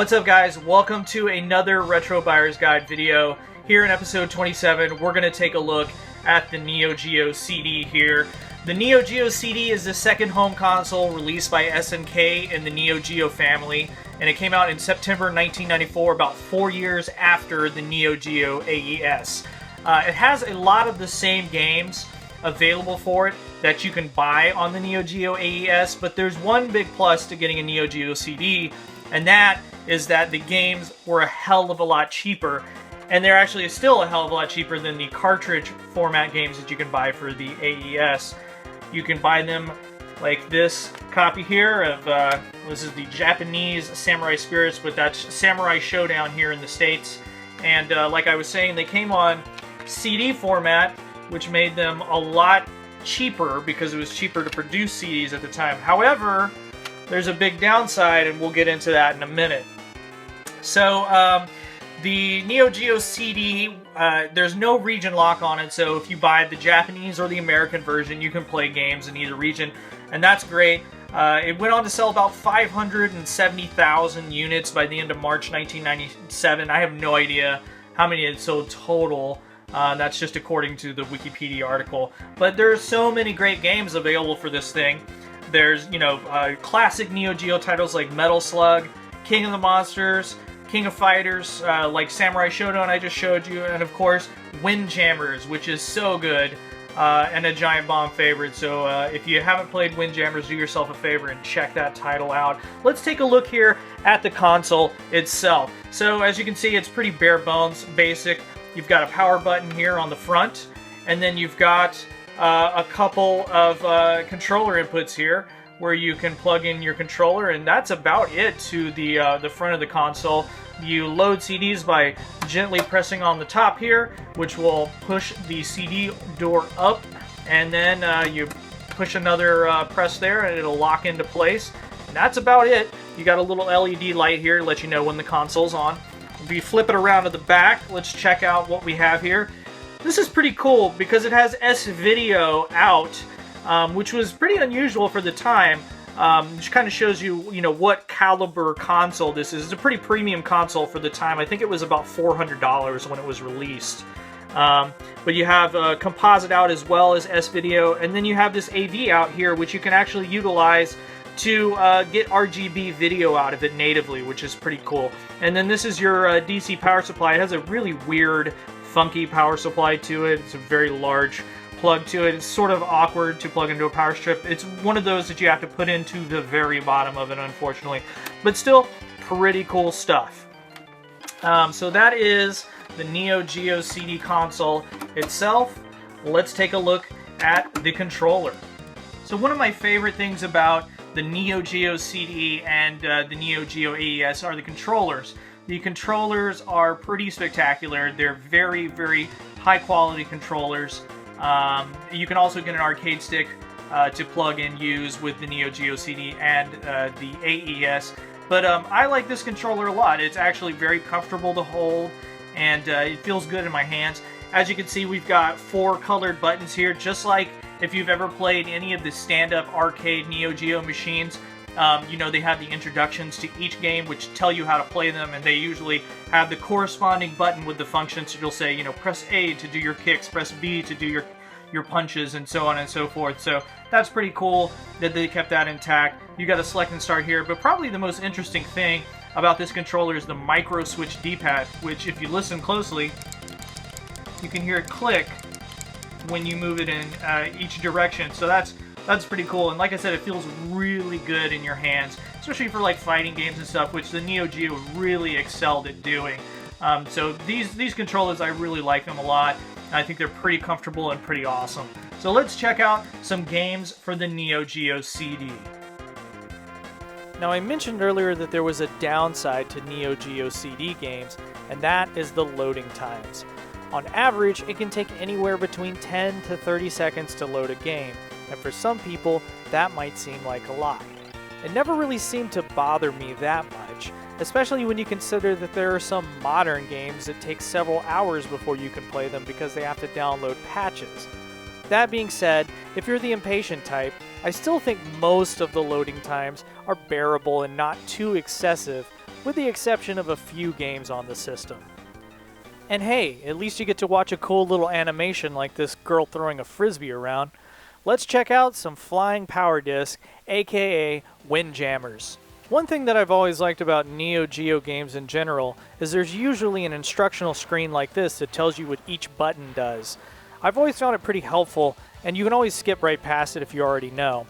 What's up, guys? Welcome to another Retro Buyer's Guide video. Here in episode 27, we're going to take a look at the Neo Geo CD here. The Neo Geo CD is the second home console released by SNK in the Neo Geo family, and it came out in September 1994, about 4 years after the Neo Geo AVS. It has a lot of the same games available for it that you can buy on the Neo Geo AVS, but there's one big plus to getting a Neo Geo CD, and that is that the games were a hell of a lot cheaper, and they're actually still a hell of a lot cheaper than the cartridge format games that you can buy for the AVS. You can buy them like this copy here of, this is the Japanese Samurai Spirits, but that's Samurai Showdown here in the States. And like I was saying, they came on CD format, which made them a lot cheaper because it was cheaper to produce CDs at the time. However, there's a big downside, and we'll get into that in a minute. So, the Neo Geo CD, there's no region lock on it, so if you buy the Japanese or the American version, you can play games in either region, and that's great. It went on to sell about 570,000 units by the end of March 1997. I have no idea how many it sold total. That's just according to the Wikipedia article. But there's so many great games available for this thing. There's, classic Neo Geo titles like Metal Slug, King of the Monsters, King of Fighters, like Samurai Showdown I just showed you, and of course, Windjammers, which is so good, and a Giant Bomb favorite. So if you haven't played Windjammers, do yourself a favor and check that title out. Let's take a look here at the console itself. So as you can see, it's pretty bare bones, basic. You've got a power button here on the front, and then you've got a couple of controller inputs here where you can plug in your controller, and that's about it to the front of the console. You load CDs by gently pressing on the top here, which will push the CD door up, and then you push another press there and it'll lock into place. And that's about it. You got a little LED light here to let you know when the console's on. If you flip it around to the back, let's check out what we have here. This is pretty cool because it has S-Video out, which was pretty unusual for the time, which kind of shows you, what caliber console this is. It's a pretty premium console for the time. I think it was about $400 when it was released. But you have composite out as well as S-Video, and then you have this AV out here, which you can actually utilize to get RGB video out of it natively, which is pretty cool. And then this is your DC power supply. It has a really weird, funky power supply to it. It's a very large plug to it. It's sort of awkward to plug into a power strip. It's one of those that you have to put into the very bottom of it, unfortunately. But still, pretty cool stuff. So that is the Neo Geo CD console itself. Let's take a look at the controller. So one of my favorite things about the Neo Geo CD and the Neo Geo AVS are the controllers. The controllers are pretty spectacular. They're very, very high quality controllers. You can also get an arcade stick to plug and use with the Neo Geo CD and the AVS. But I like this controller a lot. It's actually very comfortable to hold, and it feels good in my hands. As you can see, we've got 4 colored buttons here, just like if you've ever played any of the stand-up arcade Neo Geo machines. They have the introductions to each game which tell you how to play them, and they usually have the corresponding button with the functions. So you'll say, press A to do your kicks, press B to do your punches, and so on and so forth. So that's pretty cool that they kept that intact. You got a select and start here, but probably the most interesting thing about this controller is the micro switch D-pad, which if you listen closely, you can hear it click when you move it in each direction. So that's pretty cool, and like I said, it feels really good in your hands, especially for like fighting games and stuff, which the Neo Geo really excelled at doing. So these controllers, I really like them a lot. I think they're pretty comfortable and pretty awesome. So let's check out some games for the Neo Geo CD. Now, I mentioned earlier that there was a downside to Neo Geo CD games, and that is the loading times. On average, it can take anywhere between 10 to 30 seconds to load a game, and for some people, that might seem like a lot. It never really seemed to bother me that much, especially when you consider that there are some modern games that take several hours before you can play them because they have to download patches. That being said, if you're the impatient type, I still think most of the loading times are bearable and not too excessive, with the exception of a few games on the system. And hey, at least you get to watch a cool little animation like this girl throwing a frisbee around. Let's check out some flying power disc, aka Windjammers. One thing that I've always liked about Neo Geo games in general is there's usually an instructional screen like this that tells you what each button does. I've always found it pretty helpful, and you can always skip right past it if you already know.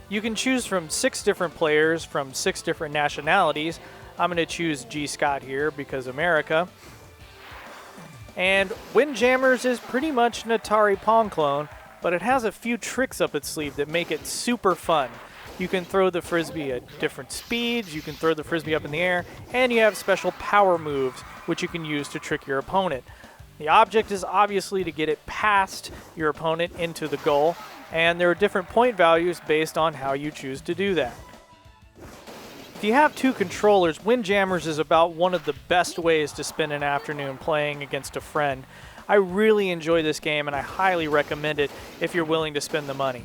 You can choose from 6 different players from 6 different nationalities. I'm going to choose G. Scott here because America. And Windjammers is pretty much an Atari Pong clone, but it has a few tricks up its sleeve that make it super fun. You can throw the frisbee at different speeds, you can throw the frisbee up in the air, and you have special power moves which you can use to trick your opponent. The object is obviously to get it past your opponent into the goal, and there are different point values based on how you choose to do that. If you have 2 controllers, Windjammers is about one of the best ways to spend an afternoon playing against a friend. I really enjoy this game and I highly recommend it if you're willing to spend the money.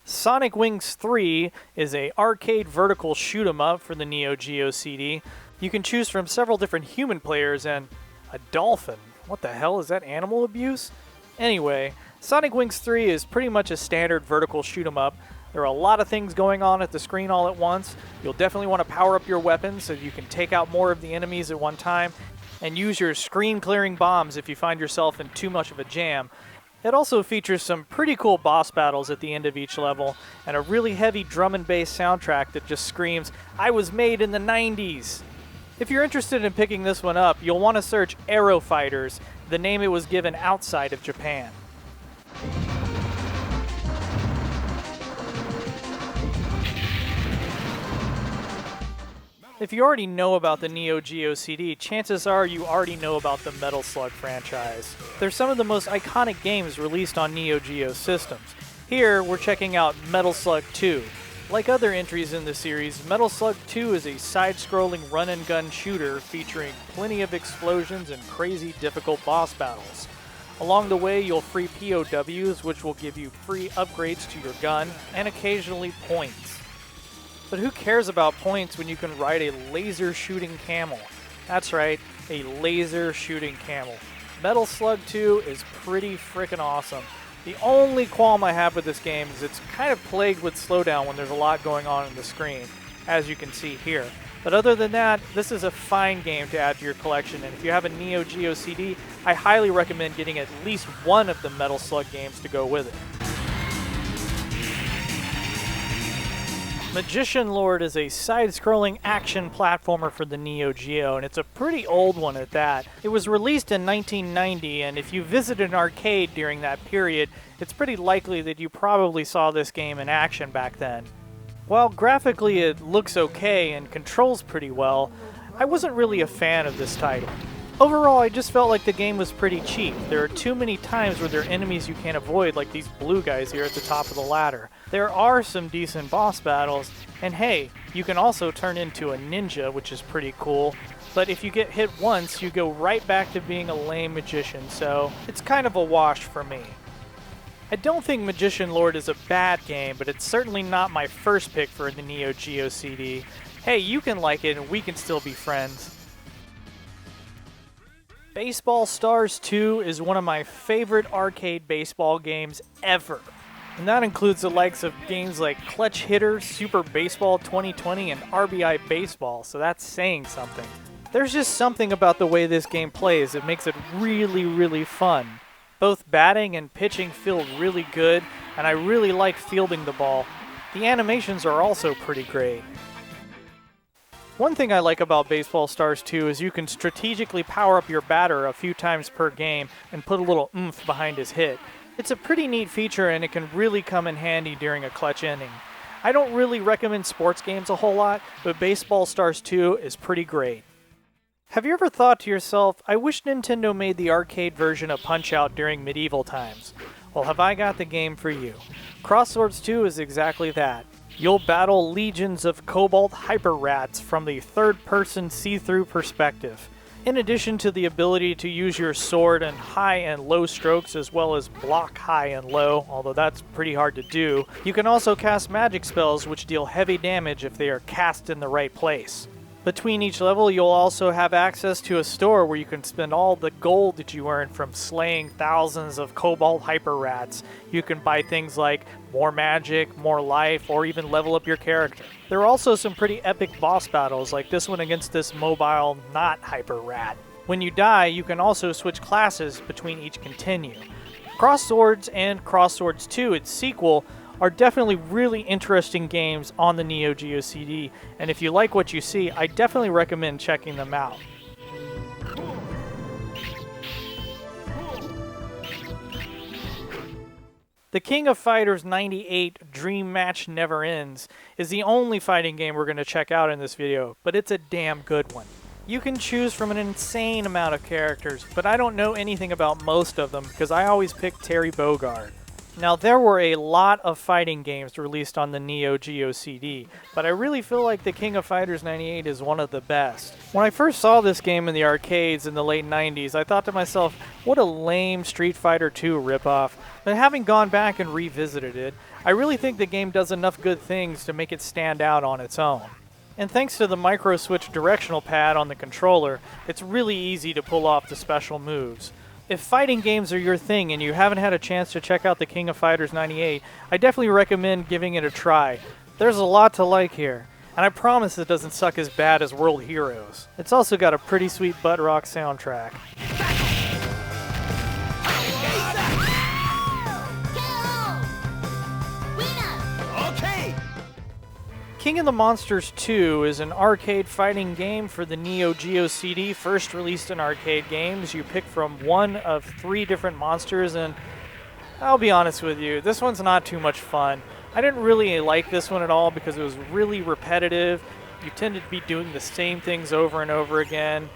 Sonic Wings 3 is an arcade vertical shoot 'em up for the Neo Geo CD. You can choose from several different human players and a dolphin. What the hell, is that animal abuse? Anyway, Sonic Wings 3 is pretty much a standard vertical shoot 'em up. There are a lot of things going on at the screen all at once. You'll definitely want to power up your weapons so you can take out more of the enemies at one time, and use your screen clearing bombs if you find yourself in too much of a jam. It also features some pretty cool boss battles at the end of each level, and a really heavy drum and bass soundtrack that just screams, "I was made in the 90s!" If you're interested in picking this one up, you'll want to search Aero Fighters, the name it was given outside of Japan. If you already know about the Neo Geo CD, chances are you already know about the Metal Slug franchise. They're some of the most iconic games released on Neo Geo systems. Here, we're checking out Metal Slug 2. Like other entries in the series, Metal Slug 2 is a side-scrolling run-and-gun shooter featuring plenty of explosions and crazy difficult boss battles. Along the way, you'll free POWs, which will give you free upgrades to your gun, and occasionally points. But who cares about points when you can ride a laser shooting camel? That's right, a laser shooting camel. Metal Slug 2 is pretty freaking awesome. The only qualm I have with this game is it's kind of plagued with slowdown when there's a lot going on the screen, as you can see here. But other than that, this is a fine game to add to your collection, and if you have a Neo Geo CD, I highly recommend getting at least one of the Metal Slug games to go with it. Magician Lord is a side-scrolling action platformer for the Neo Geo, and it's a pretty old one at that. It was released in 1990, and if you visited an arcade during that period, it's pretty likely that you probably saw this game in action back then. While graphically it looks okay and controls pretty well, I wasn't really a fan of this title. Overall, I just felt like the game was pretty cheap. There are too many times where there are enemies you can't avoid, like these blue guys here at the top of the ladder. There are some decent boss battles, and hey, you can also turn into a ninja, which is pretty cool. But if you get hit once, you go right back to being a lame magician, so it's kind of a wash for me. I don't think Magician Lord is a bad game, but it's certainly not my first pick for the Neo Geo CD. Hey, you can like it and we can still be friends. Baseball Stars 2 is one of my favorite arcade baseball games ever. And that includes the likes of games like Clutch Hitter, Super Baseball 2020, and RBI Baseball, so that's saying something. There's just something about the way this game plays that makes it really, really fun. Both batting and pitching feel really good, and I really like fielding the ball. The animations are also pretty great. One thing I like about Baseball Stars 2 is you can strategically power up your batter a few times per game and put a little oomph behind his hit. It's a pretty neat feature and it can really come in handy during a clutch inning. I don't really recommend sports games a whole lot, but Baseball Stars 2 is pretty great. Have you ever thought to yourself, I wish Nintendo made the arcade version of Punch-Out during medieval times? Well, have I got the game for you. Crosswords 2 is exactly that. You'll battle legions of Cobalt Hyper Rats from the third-person see-through perspective. In addition to the ability to use your sword in high and low strokes as well as block high and low, although that's pretty hard to do, you can also cast magic spells which deal heavy damage if they are cast in the right place. Between each level, you'll also have access to a store where you can spend all the gold that you earn from slaying thousands of Cobalt Hyper Rats. You can buy things like more magic, more life, or even level up your character. There are also some pretty epic boss battles, like this one against this mobile not Hyper Rat. When you die, you can also switch classes between each continue. Cross Swords and Cross Swords 2, its sequel, are definitely really interesting games on the Neo Geo CD, and if you like what you see, I definitely recommend checking them out. The King of Fighters 98 Dream Match Never Ends is the only fighting game we're going to check out in this video, but it's a damn good one. You can choose from an insane amount of characters, but I don't know anything about most of them because I always pick Terry Bogard. Now, there were a lot of fighting games released on the Neo Geo CD, but I really feel like the King of Fighters 98 is one of the best. When I first saw this game in the arcades in the late 90s, I thought to myself, what a lame Street Fighter II ripoff. But having gone back and revisited it, I really think the game does enough good things to make it stand out on its own. And thanks to the micro switch directional pad on the controller, it's really easy to pull off the special moves. If fighting games are your thing and you haven't had a chance to check out the King of Fighters 98, I definitely recommend giving it a try. There's a lot to like here, and I promise it doesn't suck as bad as World Heroes. It's also got a pretty sweet butt rock soundtrack. King of the Monsters 2 is an arcade fighting game for the Neo Geo CD, first released in arcade games. You pick from one of 3 different monsters, and I'll be honest with you, this one's not too much fun. I didn't really like this one at all because it was really repetitive. You tended to be doing the same things over and over again.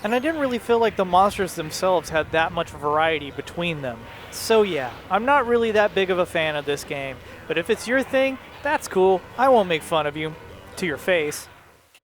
And I didn't really feel like the monsters themselves had that much variety between them. So yeah, I'm not really that big of a fan of this game, but if it's your thing, that's cool. I won't make fun of you. To your face.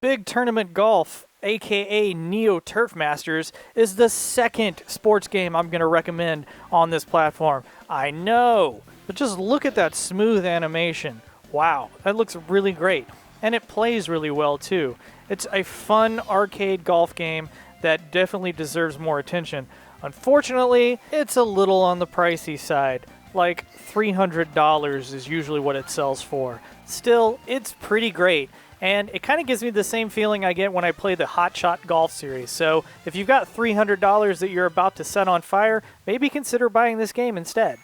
Big Tournament Golf, aka Neo Turf Masters, is the second sports game I'm going to recommend on this platform. I know, but just look at that smooth animation. Wow, that looks really great. And it plays really well too. It's a fun arcade golf game that definitely deserves more attention. Unfortunately, it's a little on the pricey side. Like $300 is usually what it sells for. Still, it's pretty great, and it kind of gives me the same feeling I get when I play the Hot Shot Golf series. So if you've got $300 that you're about to set on fire, maybe consider buying this game instead.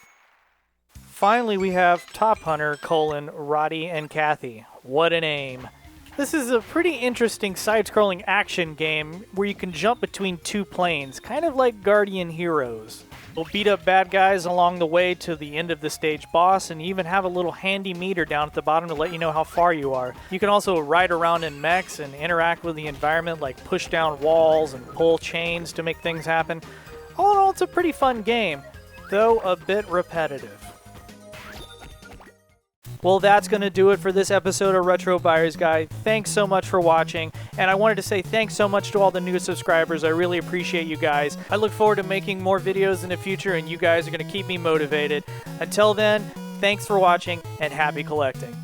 Finally, we have Top Hunter: Roddy and Cathy. What a name. This is a pretty interesting side-scrolling action game where you can jump between 2 planes, kind of like Guardian Heroes. You'll beat up bad guys along the way to the end of the stage boss, and you even have a little handy meter down at the bottom to let you know how far you are. You can also ride around in mechs and interact with the environment, like push down walls and pull chains to make things happen. All in all, it's a pretty fun game, though a bit repetitive. Well, that's going to do it for this episode of Retro Buyer's Guide. Thanks so much for watching, and I wanted to say thanks so much to all the new subscribers. I really appreciate you guys. I look forward to making more videos in the future, and you guys are going to keep me motivated. Until then, thanks for watching, and happy collecting.